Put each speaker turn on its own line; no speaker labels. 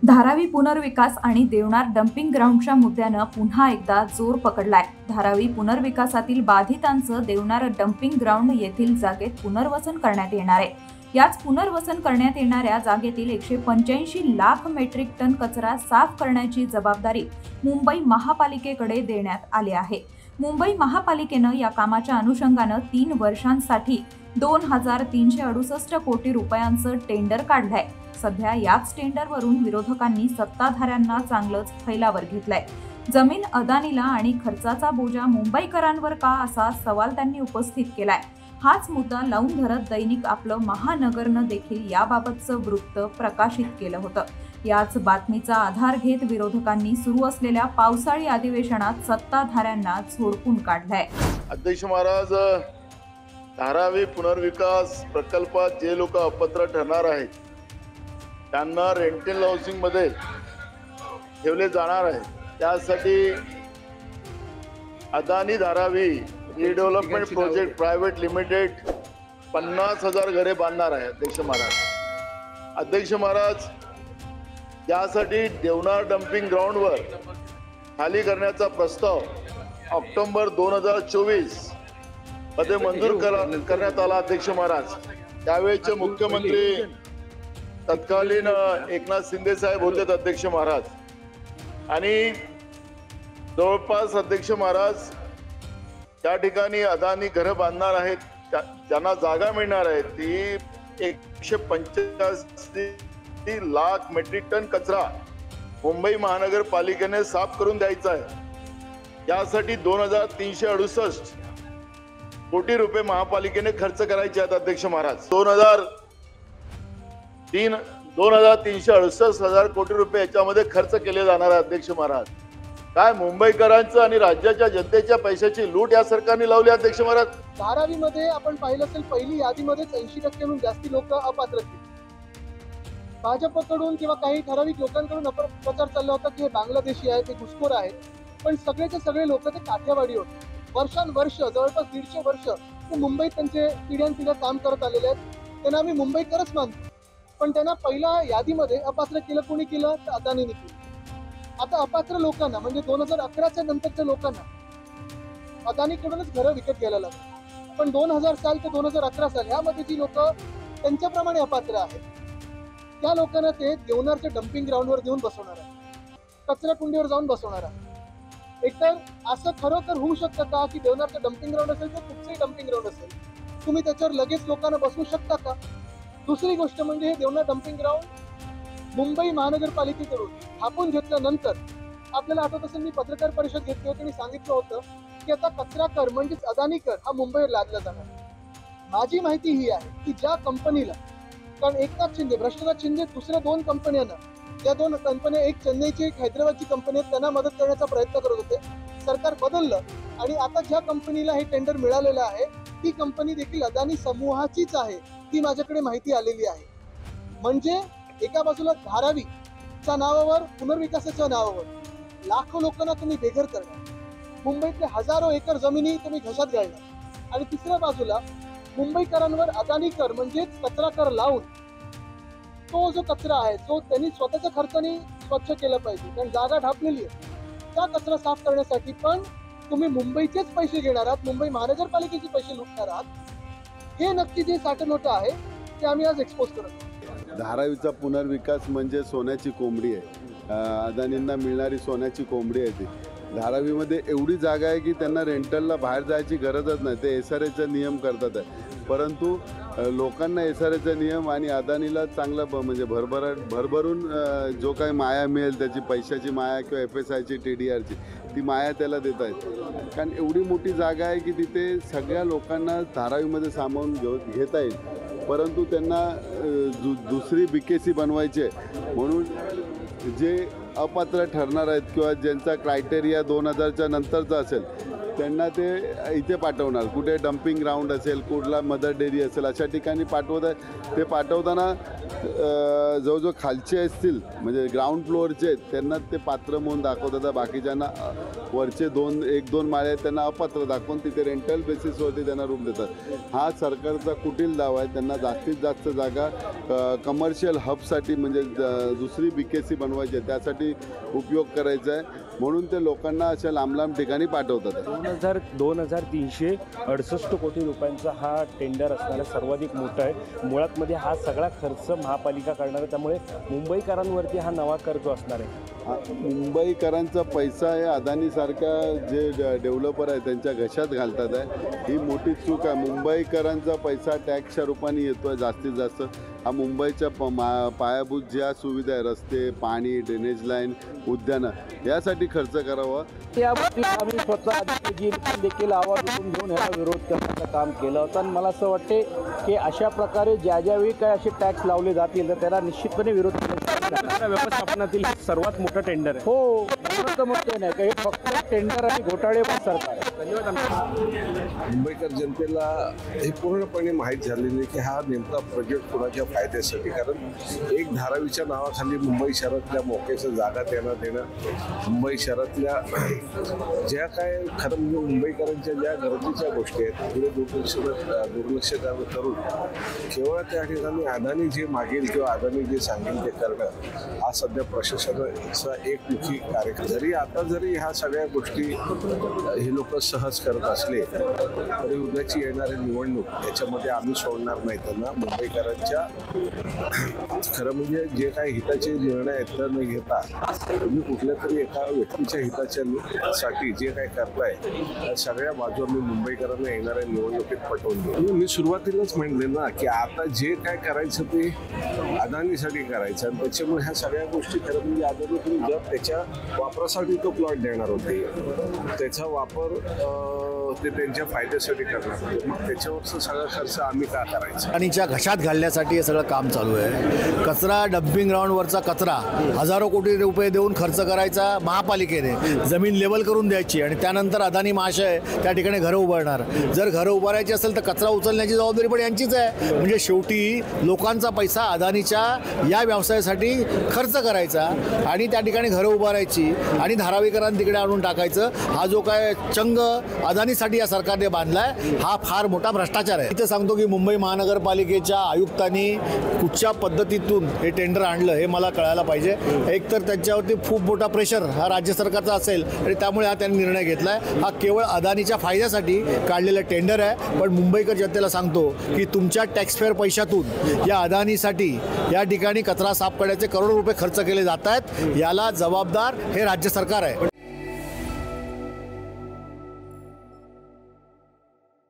धारावी पुनर्विकास आणि देवनार डम्पिंग ग्राउंडच्या मुद्द्यानं पुन्हा एकदा जोर पकडलाय। धारावी पुनर्विकासातील बाधितांचं देवनार डम्पिंग ग्राउंड येथील जागेत पुनर्वसन करण्यात येणार आहे। याच पुनर्वसन करण्यात येणाऱ्या जागेतील 185 लाख मेट्रिक टन कचरा साफ करण्याची जबाबदारी मुंबई महापालिकेकडे देण्यात आली आहे। मुंबई महापालिकेनं या कामाच्या अनुषंगानं 3 वर्षांसाठी 2368 कोटी रुपयांचं टेंडर काढलंय। सध्या याच टेंडरवरून विरोधकांनी सत्ताधाऱ्यांना चांगलंच फैलावर घेतलंय। जमीन अदानीला आणि खर्चाचा बोजा मुंबईकरांवर का असा सवाल त्यांनी उपस्थित केलाय। हाच मुद्दा लावून धरत दैनिक आपलं महानगरनं देखील याबाबतचं वृत्त प्रकाशित केलं होतं। याच बातमीचा आधार घेत विरोधकांनी सुरू असलेल्या पावसाळी अधिवेशनात सत्ताधाऱ्यांना झोडपून काढलंय।
अध्यक्ष महाराज, धारावी पुनर्विकास प्रकल्पात जे लोक अपात्र ठरणार आहेत त्यांना रेंटल हाऊसिंग मध्ये ठेवले जाणार आहे। त्यासाठी Adani Dharavi redevelopment project private limited 50,000 घरे बांधणार आहे। अध्यक्ष महाराज, यासाठी देवनार डम्पिंग ग्राउंडवर खाली करण्याचा प्रस्ताव ऑक्टोबर 2024 मध्ये मंजूर करण्यात आला। अध्यक्ष महाराज, त्यावेळेचे मुख्यमंत्री तत्कालीन एकनाथ शिंदे साहेब होते अध्यक्ष महाराज, आणि जवळपास अध्यक्ष महाराज त्या ठिकाणी अदानी घरं बांधणार आहेत, त्यांना जागा मिळणार आहे ती 185 लाख मेट्रिक टन कचरा मुंबई महानगरपालिकेने साफ करून द्यायचा आहे। यासाठी 2368 कोटी रुपये महापालिकेने खर्च करायचे आहेत। अध्यक्ष महाराज, 2368 कोटी रुपये याच्यामध्ये खर्च केले जाणार आहे। अध्यक्ष महाराज, काय मुंबईकरांचं आणि राज्याच्या जनतेच्या पैशाची लूट या सरकारने लावली। अध्यक्ष महाराज,
धारावीमध्ये आपण पाहिलं असेल पहिली यादीमध्येच 80% जास्ती लोक अपात्र आहेत। भाजपकडून किंवा काही ठराविक लोकांकडून प्रचार चालला होता की हे बांगलादेशी आहेत, ते घुसखोर आहेत, पण सगळेचे सगळे लोक ते काठियावाडी होते। वर्षानुवर्ष जवळपास 150 वर्ष ते मुंबईत त्यांचे पिढ्यानपिढ्या काम करत आलेले आहेत। त्यांना आम्ही मुंबईकरच मानतो, पण त्यांना पहिल्या यादीमध्ये अपात्र केलं कोणी केलं तर अदानीने केलं। आता अपात्र लोकांना म्हणजे 2011च्या नंतरच्या लोकांना अदानीकडूनच घरं विकत घ्यायला लागली, पण 2000 साल ते 2011 साल यामध्ये जी लोक त्यांच्याप्रमाणे अपात्र आहेत त्या लोकांना ते देवनारच्या डम्पिंग ग्राउंडवर देऊन बसवणार आहे, कचरा कुंडीवर जाऊन बसवणार आहे। एकतर असं खरोखर होऊ शकतं का की देवनारचं डम्पिंग ग्राउंड असेल तर कुठचंही डम्पिंग ग्राउंड असेल, तुम्ही त्याच्यावर लगेच लोकांना बसवू शकता का? दुसरी गोष्ट म्हणजे हे देवनार डम्पिंग ग्राउंड मुंबई महानगरपालिकेकडून थापून घेतल्यानंतर आपल्याला आठवत असेल, मी पत्रकार परिषद घेतली होती आणि सांगितलं होतं की आता कचरा कर म्हणजेच अदानी कर हा मुंबईवर लादला जाणार। माझी माहिती ही आहे की ज्या कंपनीला, कारण एकनाथ शिंदे भ्रष्टनाथ शिंदे दुसऱ्या 2 कंपन्यांना, त्या 2 कंपन्या एक चेन्नईची एक हैदराबादची कंपनी आहे, त्यांना मदत करण्याचा प्रयत्न करत होते। सरकार बदललं आणि आता ज्या कंपनीला हे टेंडर मिळालेलं आहे ती कंपनी देखील अदानी समूहाचीच आहे, ती माझ्याकडे माहिती आलेली आहे। म्हणजे एका बाजूला धारावीच्या नावावर, पुनर्विकासाच्या नावावर लाखो लोकांना तुम्ही बेघर करणार, मुंबईतले हजारो एकर जमिनी तुम्ही घशात घालणार, आणि तिसऱ्या बाजूला मुंबईकरांवर अदानी कर म्हणजेच कचरा कर लावून तो जो कचरा आहे जो त्यांनी स्वतःच्या खर्चाने स्वच्छ केलं पाहिजे, कारण जागा ढापलेली आहे, त्या कचरा साफ करण्यासाठी पण तुम्ही मुंबईचेच पैसे घेणार आहात, मुंबई महानगरपालिकेचे पैसे लुटणार आहात। हे नक्की जे साठनोट आहे ते आम्ही आज एक्सपोज करतो।
धारावीचा पुनर्विकास म्हणजे सोन्याची कोंबडी आहे, अदानींना मिळणारी सोन्याची कोंबडी आहे ती। धारावीमध्ये एवढी जागा आहे की त्यांना रेंटलला बाहेर जायची गरजच नाही, ते SRAचा नियम करतात आहे, परंतु लोकांना SRAचा नियम आणि अदानीला चांगला म्हणजे भरभरून जो काही माया मिळेल त्याची पैशाची माया किंवा FSIची TDRची ती माया त्याला देत आहेत। कारण एवढी मोठी जागा आहे की तिथे सगळ्या लोकांना धारावीमध्ये सामावून घेता येईल, परंतु त्यांना दुसरी BKC बनवायची आहे, म्हणून जे अपात्र ठरणार आहेत किंवा ज्यांचा क्रायटेरिया 2000च्या नंतरचा असेल त्यांना ते इथे पाठवणार, कुठे डम्पिंग ग्राउंड असेल, कुठला मदर डेअरी असेल, अशा ठिकाणी पाठवत आहे। ते पाठवताना जो खालचे असतील म्हणजे ग्राउंड फ्लोअरचे त्यांना ते पात्र म्हणून दाखवतात, बाकीच्यांना वरचे 1-2 माळे आहेत त्यांना अपात्र दाखवून तिथे रेंटल बेसिसवरती त्यांना रूम देतात। हा सरकारचा कुटील दावा आहे। त्यांना जास्तीत जास्त जागा कमर्शियल हबसाठी म्हणजे दुसरी BKC बनवायचे त्यासाठी उपयोग करायचा आहे, म्हणून ते लोकांना अशा लांब लांब ठिकाणी पाठवतात.
2368 कोटी रुपयांचा हा टेंडर असणारा सर्वाधिक मोठा आहे. मुळात मध्ये हा सगळा खर्च महापालिका करणार आहे, त्यामुळे मुंबईकरांवरती हा नवा कर जो असणार आहे.
मुंबईकरांचा पैसा हे अदानीसारख्या जे डेव्हलपर आहे त्यांच्या घशात घालतात आहे, ही मोठी चूक आहे. मुंबईकरांचा पैसा टॅक्सच्या रूपाने येतो आहे जास्तीत जास्त. हा मुंबईच्या पायाभूत ज्या सुविधा आहे, रस्ते, पाणी, ड्रेनेज लाईन, उद्यानं, यासाठी खर्च करावा.
या बाबतीत आम्ही स्वतः देखील आवाज उठून घेऊन याला विरोध करण्याचं काम केलं होतं. आणि मला असं वाटते की अशा प्रकारे ज्यावेळी काय असे टॅक्स लावले जातील तर त्याला निश्चितपणे विरोध करण्याचा
व्यवस्थापनातील सर्वात मोठं टेंडर आहे.
हो, एवढं तर म्हणतो नाही का हे फक्त टेंडर आणि घोटाळेबाज सरकार आहे.
मुंबईकर जनतेला हे पूर्णपणे माहीत झालेलं आहे की हा नेमका प्रोजेक्ट कोणाच्या फायद्यासाठी. कारण एक धारावीच्या नावाखाली मुंबई शहरातल्या मोक्याच्या जागा त्यांना देणं, मुंबई शहरातल्या ज्या काय खरं म्हणजे मुंबईकरांच्या ज्या गरजेच्या गोष्टी आहेत पुढे दुर्लक्ष करून केवळ त्या ठिकाणी अदानी जे मागेल किंवा अदानी जे सांगेल ते करणं हा सध्या प्रशासनाचा एकमुखी कार्यक्रम. जरी ह्या सगळ्या गोष्टी हे लोक सहज करत असले तरी उद्याची येणारी निवडणूक याच्यामध्ये आम्ही सोडणार नाही. त्यांना मुंबईकरांच्या खरं म्हणजे जे काही हिताचे निर्णय आहेत तर न घेता तुम्ही कुठल्या तरी एका व्यक्तीच्या हिताच्या साठी जे काही करताय त्या सगळ्या बाजू मी मुंबईकरांना येणाऱ्या निवडणुकीत पटवून देऊ. मी सुरुवातीलाच म्हणले ना की आता जे काय करायचं ते अदानीसाठी करायचं आणि त्याच्यामुळे ह्या सगळ्या गोष्टी खरं म्हणजे अदानी तुम्ही जर त्याच्या वापरासाठी तो प्लॉट देणार होते, त्याचा वापर ते त्यांच्या फायद्यासाठी करणार होते, मग त्याच्यावरचा सगळा खर्च आम्ही का करायचा.
अदानीच्या घशात घालण्यासाठी हे सगळं काम चालू आहे. कचरा डम्पिंग ग्राउंडवरचा कचरा हजारो कोटी रुपये देऊन खर्च करायचा महापालिकेने, जमीन लेवल करून द्यायची आणि त्यानंतर अदानी महाशय त्या ठिकाणी घरं उभारणार. जर घरं उभारायची असेल तर कचरा उचलण्याची जबाबदारी पण यांचीच आहे. म्हणजे शेवटी लोकांचा पैसा अदानीच्या या व्यवसायासाठी खर्च करायचा आणि त्या ठिकाणी घरं उभारायची आणि धारावीकरांना तिकडे आणून टाकायचं. हा जो काय चंग अदानीसाठी या सरकारने बांधलाय हा फार मोठा भ्रष्टाचार आहे. इथे सांगतो की मुंबई महानगरपालिकेच्या आयुक्तांनी कुठच्या पद्धतीतून हे टेंडर आणलं हे मला कळायला पाहिजे. एकतर त्यांच्यावरती खूप मोठा प्रेशर हा राज्य सरकारचा असेल आणि त्यामुळे हा त्यांनी निर्णय घेतला आहे. हा केवळ अदानीच्या फायद्यासाठी काढलेला टेंडर आहे. पण मुंबईकर जनतेला सांगतो की तुमच्या टॅक्सपेअर पैशातून या अदानीसाठी या ठिकाणी कचरा साफ करण्याचे करोडो रुपये खर्च केले जात आहेत. याला जबाबदार हे राज्य सरकार आहे.